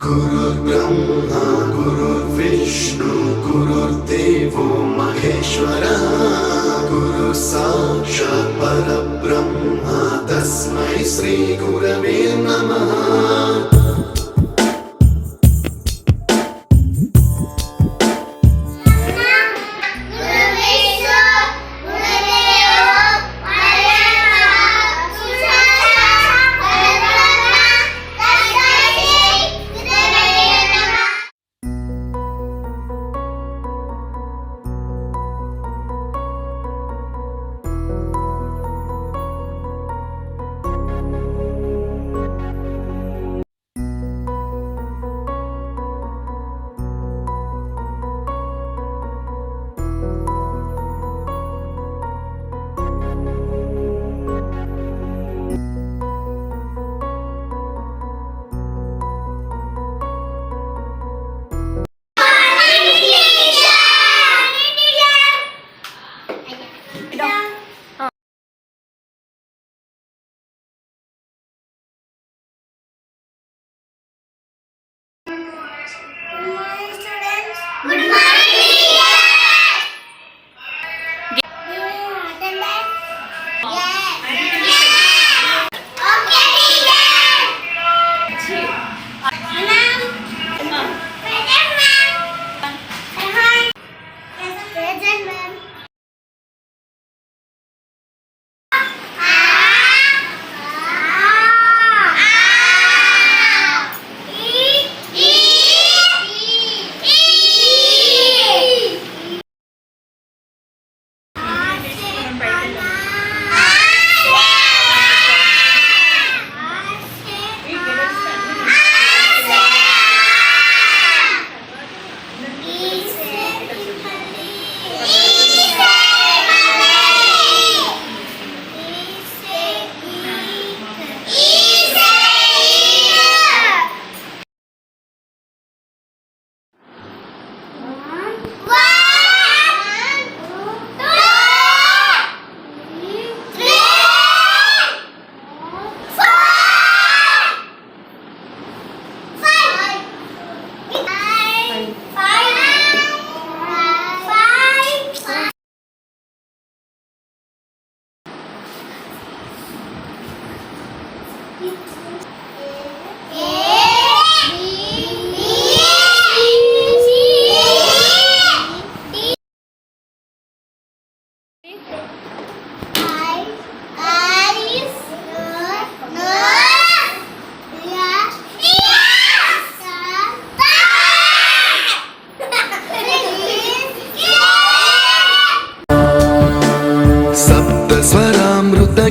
गुरुर्ब्रह्मा गुरुर्विष्णु गुरुर्देवो महेश्वरः गुरु साक्षात् परब्रह्म तस्मै श्री गुरवे नमः।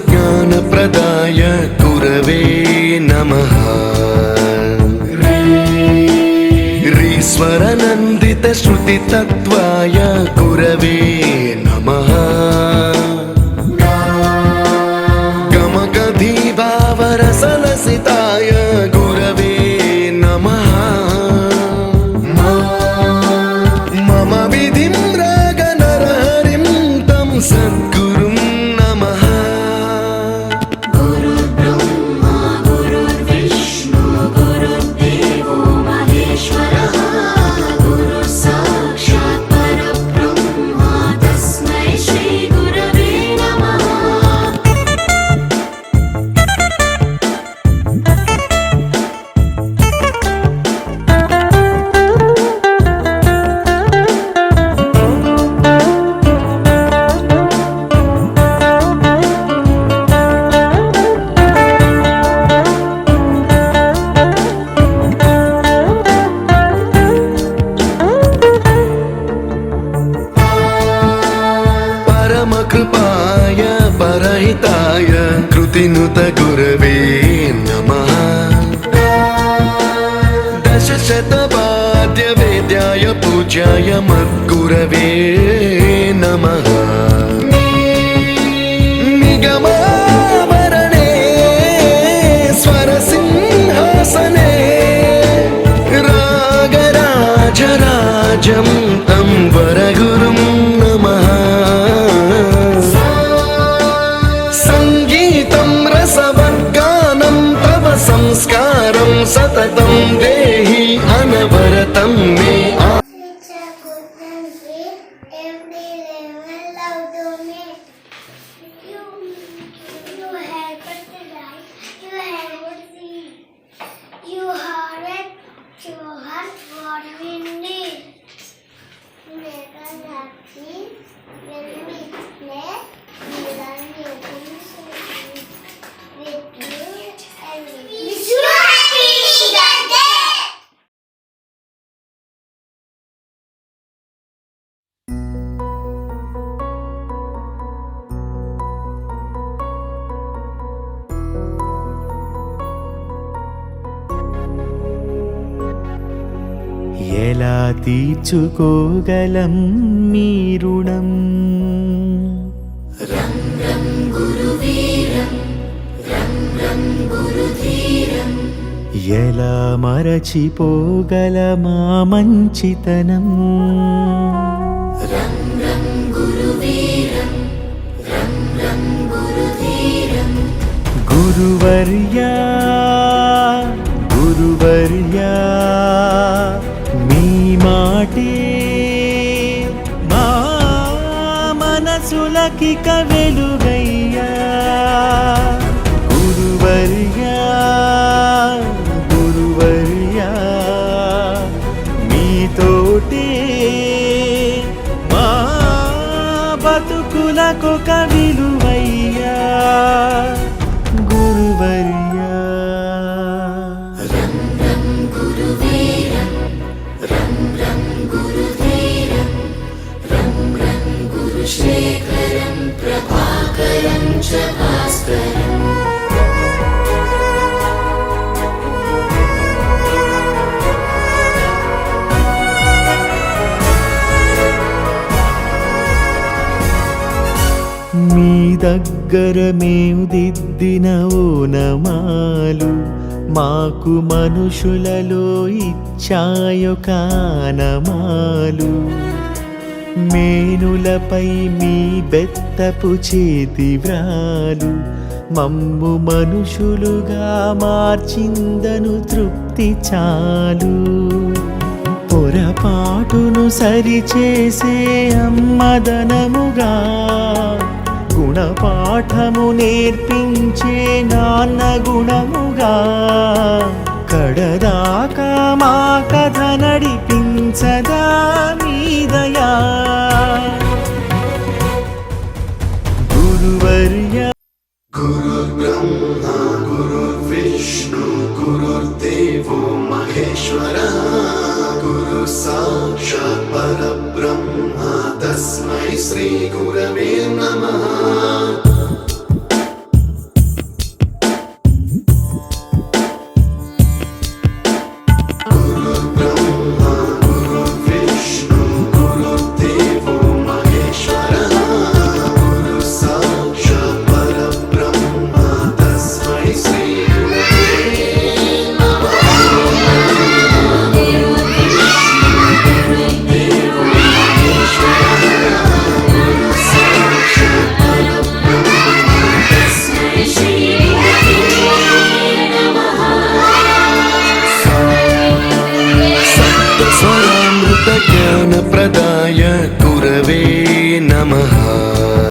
ज्ञानप्रदाय गुरवे नमः। रीश्वरनन्दित श्रुतितत्त्वाय गुरवे नमः। गमगधीभावरसलसिताय गुरवे नमः। मम विधिं रागनरहरिं तं सद्गुरुं कृपाय परहिताय कृतिनुत गुरवे नमः। दशशतवाद्यवेद्याय पूज्याय मद्गुरवे नमः। निगमावरणे स्वरसिंहासने रागराजराजं तं वरगुरुं नमः। संस्कारं सततं देहि हम में आ Teacher couldn't read every level of the math. You had but to write, you had but to read. You heard it, you heard what we need. Make us happy when we play. We learn new things with you and we wish you happy that day. ఎలా తీర్చుకోగలం మీ రుణం ఎలా మరచిపోగలమా మంచితనం గురువర్యా గురువర్యా మీ మాటే మా మనసులకిక వెలుగయ్యా గురువర్యా గురువర్యా మీతోటే మా బతుకులకొక విలువయ్యా గురువర్యా మీ దగ్గర మేము దిద్దిన ఓనమాలు మాకు మనుషులలో ఇచ్చాయొక ఆనమాలు మేనులపై మీ బెత్తపు చేతి వ్రాలు మమ్ము మనుషులుగా మార్చిందను తృప్తి చాలు పొరపాటును సరిచేసే అమ్మదనముగా గుణపాఠము నేర్పించే నాన్న గుణముగా కడదాకా మా కథ నడిపించదా మీదయా గురువర్య गुरुर्ब्रह्मा गुरुर्विष्णु गुरुर्देवो महेश्वरा गुरु साक्षात् परब्रह्मा तस्मै श्री गुरवे नमः।